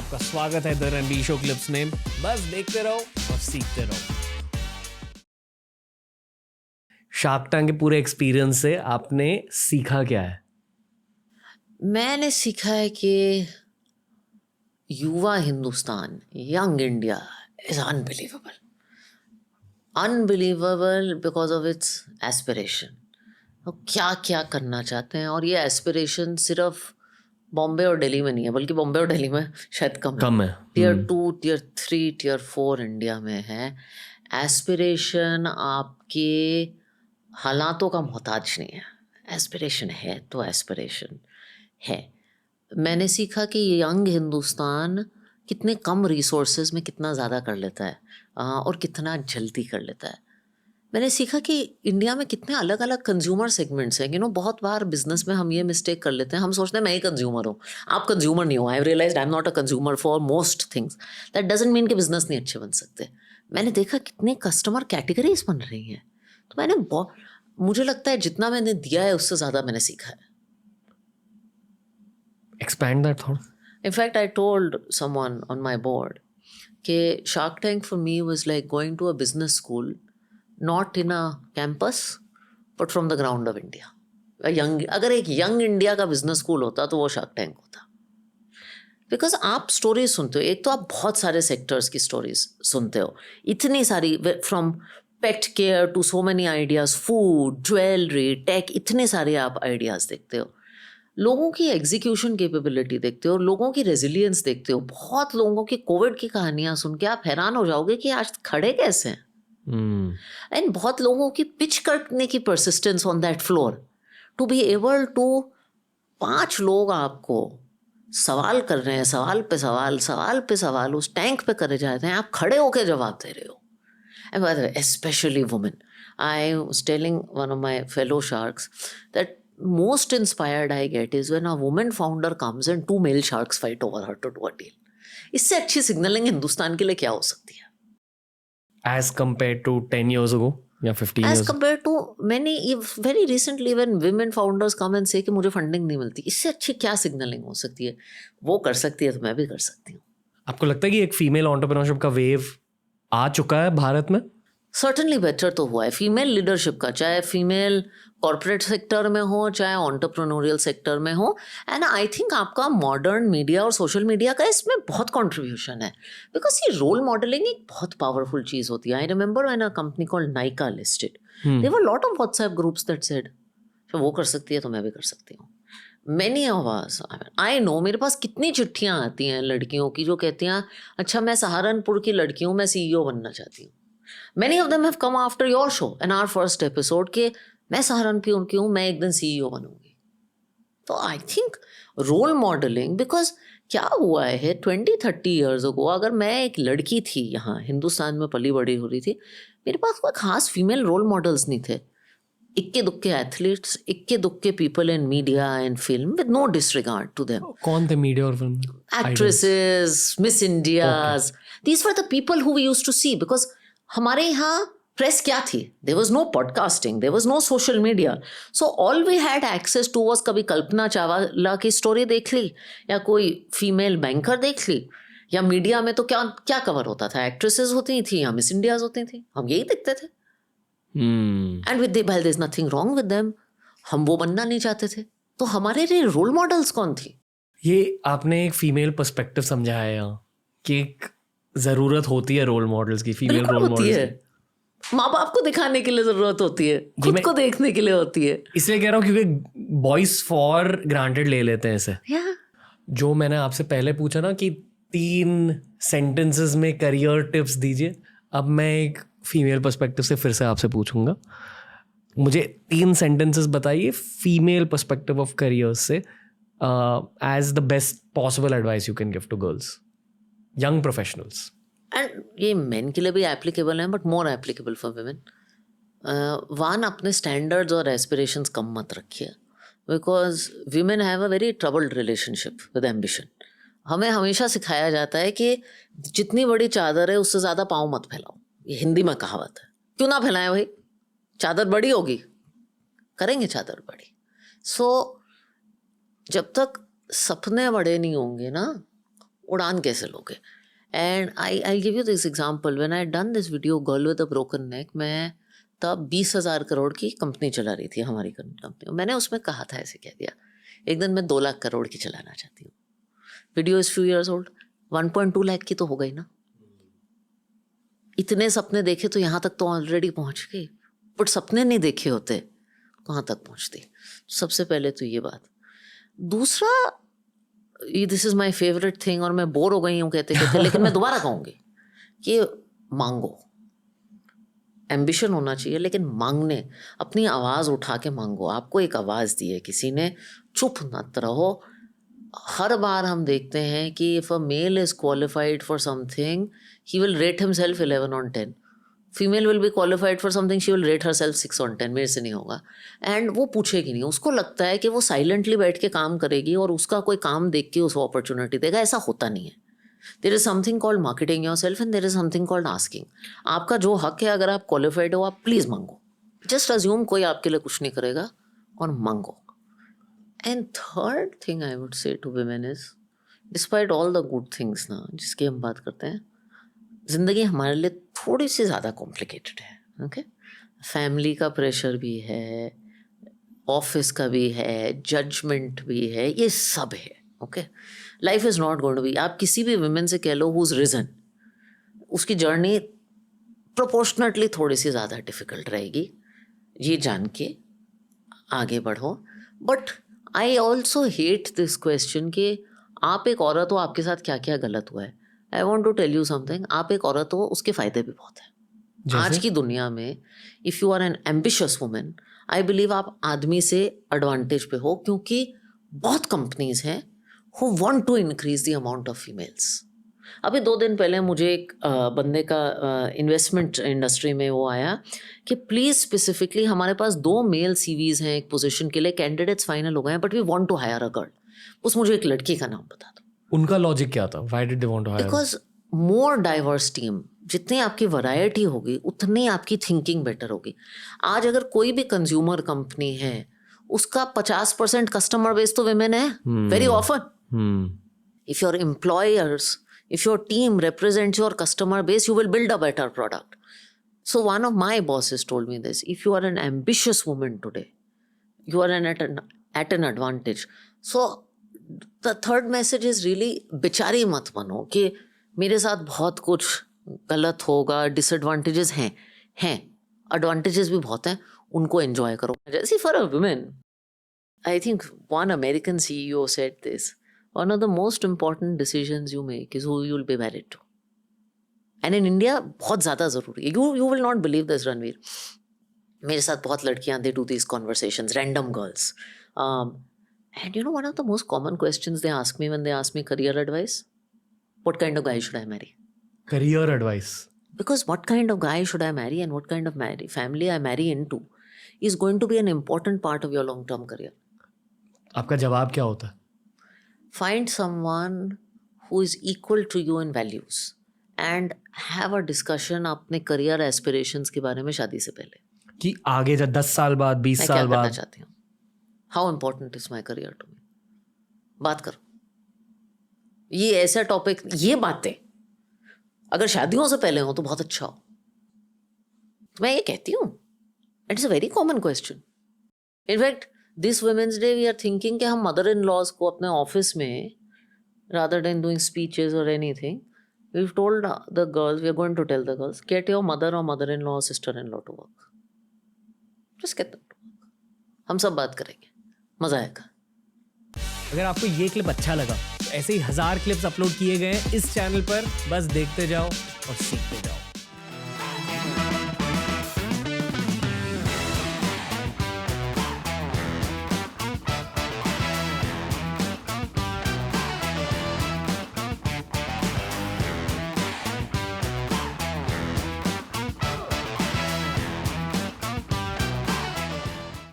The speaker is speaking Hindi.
आपका स्वागत है द रणबीर शो क्लिप्स में। बस देखते रहो और सीखते रहो। शार्क टैंक के पूरे एक्सपीरियंस से आपने सीखा क्या है? मैंने सीखा है कि युवा Hindustan, young India is unbelievable because of its aspiration. वो क्या क्या करना चाहते हैं, और ये एस्पिरेशन सिर्फ बॉम्बे और दिल्ली में नहीं है, बल्कि बॉम्बे और दिल्ली में शायद कम है। टियर 2, टियर 3, टियर 4 इंडिया में है। एस्पिरेशन आपके हालातों का मोहताज नहीं है। एस्पिरेशन है तो एस्पिरेशन है। मैंने सीखा कि यंग हिंदुस्तान कितने कम रिसोर्सेज में कितना ज़्यादा कर लेता है और कितना जल्दी कर लेता है। मैंने सीखा कि इंडिया में कितने अलग अलग कंज्यूमर सेगमेंट्स हैं। बहुत बार बिजनेस में हम ये मिस्टेक कर लेते हैं, हम सोचते हैं मैं ही कंज्यूमर हूँ, आप कंज्यूमर नहीं हो। I realised I am not a consumer for most things. That doesn't mean कि बिजनेस नहीं अच्छे बन सकते। मैंने देखा कितने कस्टमर कैटेगरीज बन रही हैं, तो मुझे लगता है जितना मैंने दिया है उससे ज़्यादा मैंने सीखा है। Expand that thought. In fact, I told someone on my board that Shark Tank for me was like going to a business school, not in a campus, but from the ground of India. अगर एक यंग इंडिया का बिजनेस स्कूल होता तो वो शार्क टैंक होता। बिकॉज आप स्टोरीज सुनते हो, एक तो आप बहुत सारे सेक्टर्स की स्टोरीज सुनते हो, इतनी सारी, from pet care to so many ideas, food, jewellery, tech, इतने सारे आप आइडियाज देखते हो, लोगों की एग्जीक्यूशन कैपेबिलिटी देखते हो, लोगों की रेजिलियंस देखते हो। बहुत लोगों की कोविड की कहानियां सुन के आप हैरान हो जाओगे कि आज खड़े कैसे हैं। एंड बहुत लोगों की पिच करने की persistence on that floor to be able to, 5 लोग आपको सवाल कर रहे हैं, सवाल पे सवाल, सवाल पे सवाल उस टैंक पे करे जाते हैं, आप खड़े होकर जवाब दे रहे हो। And by the way, especially women. I was telling one of my fellow sharks that most inspired I get is when a woman founder comes and 2 male sharks fight over her to do a deal. इससे अच्छी सिग्नलिंग हिंदुस्तान के लिए क्या हो सकती है? As compared to 10 years ago या 15 As years compared to many, very recently when women founders come and say कि मुझे फंडिंग नहीं मिलती, इससे अच्छी क्या सिग्नलिंग हो सकती है? वो कर सकती है तो मैं भी कर सकती हूँ। आपको लगता है कि एक फीमेल एंटरप्रेन्योरशिप का वेव आ चुका है भारत में? सर्टनली बेटर तो हुआ है फीमेल लीडरशिप का, चाहे फीमेल कॉर्पोरेट सेक्टर में हो, चाहे एंटरप्रेन्योरियल सेक्टर में हो। एंड आई थिंक आपका मॉडर्न मीडिया और सोशल मीडिया का इसमें बहुत कंट्रीब्यूशन है, बिकॉज ये रोल मॉडलिंग एक बहुत पावरफुल चीज़ होती है। I remember when a company called Nykaa listed, there were lot of WhatsApp groups that said वो कर सकती है तो मैं भी कर सकती हूँ। Many of us, I know, मेरे पास कितनी चिट्ठियाँ आती हैं लड़कियों की जो कहती हैं अच्छा मैं सहारनपुर की लड़की हूँ, मैं CEO बनना चाहती हूँ। Many of them have come after your show and our first episode कि मैं सहारनपुर की हूँ, मैं एक दिन CEO बनूंगी। तो I think role modelling, because क्या हुआ है 20-30 ईयर्स अगो, अगर मैं एक लड़की थी यहाँ हिंदुस्तान में पली बड़ी हो रही थी, मेरे पास कोई खास फीमेल रोल मॉडल्स नहीं थे। इक्के दुक्के एथलीट्स, इक्के दुक्के people in media and film, with no disregard to them. कौन थे मीडिया और film? Actresses, miss Indias, these were the people who we used to see, because हमारे यहाँ प्रेस क्या थी? There was no podcasting, there was no social media, so all we had access to was कभी कल्पना चावला की स्टोरी देख ली, या कोई फीमेल बैंकर देख ली, या मीडिया में तो क्या क्या कवर होता था, एक्ट्रेसेस होती थी या मिस इंडियाज होती थी, हम यही देखते थे। And with their is nothing wrong with them, हम वो बनना नहीं चाहते थे, तो हमारे लिए रोल मॉडल्स कौन थी? ये आपने एक फीमेल पर्सपेक्टिव समझाया यहाँ कि एक जरूरत होती है रोल मॉडल्स की, फीमेल रोल मॉडल्स की। माँ बाप को दिखाने के लिए जरूरत होती है, खुद को देखने के लिए होती है। इसलिए कह रहा हूँ क्योंकि बॉयज फॉर ग्रांटेड ले लेते हैं इसे। जो मैंने आपसे पहले पूछा ना कि 3 सेंटेंसेस में करियर टिप्स दीजिए, अब मैं एक फीमेल पर्सपेक्टिव से फिर से आपसे पूछूंगा। मुझे 3 सेंटेंसेस बताइए फीमेल पर्सपेक्टिव ऑफ करियर से, as the best possible advice you can give to girls, young professionals. And ये मेन के लिए भी एप्लीकेबल है, but more applicable for women. One, अपने स्टैंडर्ड्स और एस्पिरेशंस कम मत रखिए, because women have a very troubled relationship with ambition. हमें हमेशा सिखाया जाता है कि जितनी बड़ी चादर है उससे ज़्यादा पाँव मत फैलाओ, ये हिंदी में कहावत है। क्यों ना फैलाएं भाई, चादर बड़ी होगी, करेंगे चादर बड़ी। सो जब तक सपने बड़े नहीं होंगे ना, उड़ान कैसे लोगे? And I give you this example, when I done this video girl with a broken neck, मैं तब 20,000 करोड़ की कंपनी चला रही थी, हमारी कंपनी। मैंने उसमें कहा था, ऐसे कह दिया, एक दिन मैं 2 लाख करोड़ की चलाना चाहती हूँ। Video is few years old, 1.2 lakh की तो हो गई ना। इतने सपने देखे तो यहाँ तक तो ऑलरेडी पहुँच गई, बट सपने नहीं देखे होते कहाँ तक पहुँचती। सबसे पहले तो ये बात। दूसरा, this is my favourite thing, और मैं बोर हो गई हूँ कहते कहते, लेकिन मैं दोबारा कहूँगी कि मांगो। एम्बिशन होना चाहिए, लेकिन मांगने, अपनी आवाज़ उठा के मांगो। आपको एक आवाज़ दी है किसी ने, चुप मत रहो। हर बार हम देखते हैं कि if a mail is qualified for something, he will rate himself 11 on 10. Female will be qualified for something, she will rate her self 6 on 10. मेरे से नहीं होगा। एंड वो पूछेगी नहीं, उसको लगता है कि वो साइलेंटली बैठ के काम करेगी और उसका कोई काम देख के उसको अपॉर्चुनिटी देगा। ऐसा होता नहीं है। There is something called marketing your self and there is something called asking. आपका जो हक है, अगर आप क्वालिफाइड हो, आप प्लीज़ मांगो। जस्ट अज्यूम कोई आपके लिए कुछ नहीं करेगा, और मांगो। And third thing I would say to women is, despite all the good things ना जिसकी हम बात करते हैं, ज़िंदगी हमारे लिए थोड़ी सी ज़्यादा कॉम्प्लिकेटेड है। ओके, फैमिली का प्रेशर भी है, ऑफिस का भी है, जजमेंट भी है, ये सब है। Okay, life is not going to be, आप किसी भी वुमेन से कह लो हु इज़ रिजन, उसकी जर्नी प्रोपोर्शनेटली थोड़ी सी ज़्यादा डिफिकल्ट रहेगी, ये जान के आगे बढ़ो। But I also hate this question कि आप एक औरत हो, आपके साथ क्या क्या गलत हुआ है। I want to tell you something, आप एक औरत हो, उसके फ़ायदे भी बहुत हैं। आज की दुनिया में if you are an ambitious women, I believe आप आदमी से एडवांटेज पे हो, क्योंकि बहुत कंपनीज हैं who want to increase the amount of females. अभी 2 दिन पहले मुझे एक बंदे का इन्वेस्टमेंट इंडस्ट्री में वो आया कि प्लीज़ स्पेसिफिकली हमारे पास 2 मेल CVs हैं एक पोजीशन के लिए, कैंडिडेट्स फाइनल हो गए हैं, but we want to hire a girl. उस मुझे एक लड़की का नाम बता दो। उनका लॉजिक क्या था? Why did they want to hire? Because more diverse team, जितनी आपकी वैरायटी होगी उतनी आपकी थिंकिंग बेटर होगी। आज अगर कोई भी कंज्यूमर कंपनी है, उसका 50% कस्टमर बेस तो women है, very often. If your employers, if your team represents your customer base, you will build a better product. So one of my bosses told me this: if you are an ambitious woman today, you are at an advantage. So the third message is really, बेचारी मत बनो कि मेरे साथ बहुत कुछ गलत होगा। डिसएडवांटेजेस हैं, एडवांटेजेस भी बहुत हैं, उनको एंजॉय करो। जैसे for a women, I think one American CEO said this: one of the most important decisions you make is who you will be married to. And in India, बहुत ज़्यादा ज़रूरी है। You will not believe this, Ranveer. मेरे साथ बहुत लड़कियाँ, they do these conversations, random girls. And you know, one of the most common questions they ask me when they ask me career advice: what kind of guy should I marry? Career advice. Because what kind of guy should I marry and what kind of family I marry into is going to be an important part of your long-term career. आपका जवाब क्या होता है? Find someone who is equal to you in values and have a discussion अपने career aspirations के बारे में शादी से पहले, कि आगे जब 10 साल बाद, 20 साल बाद मैं क्या करना चाहती हूँ, how important is my career to me, बात करो। ये ऐसा टॉपिक, ये बातें अगर शादियों से पहले हो तो बहुत अच्छा हो। तो मैं ये कहती हूँ, it's a very common question. In fact this women's day we are thinking कि हम मदर इन लॉज को अपने ऑफिस में, rather than doing speeches or anything, we've told the girls, we are going to tell the girls, get your mother or mother-in-law or sister-in-law to work. Just get them to work. हम सब बात करेंगे, मजा आएगा। अगर आपको ये क्लिप अच्छा लगा तो ऐसे ही 1000 क्लिप्स अपलोड किए गए हैं इस चैनल पर, बस देखते जाओ और सीखते जाओ।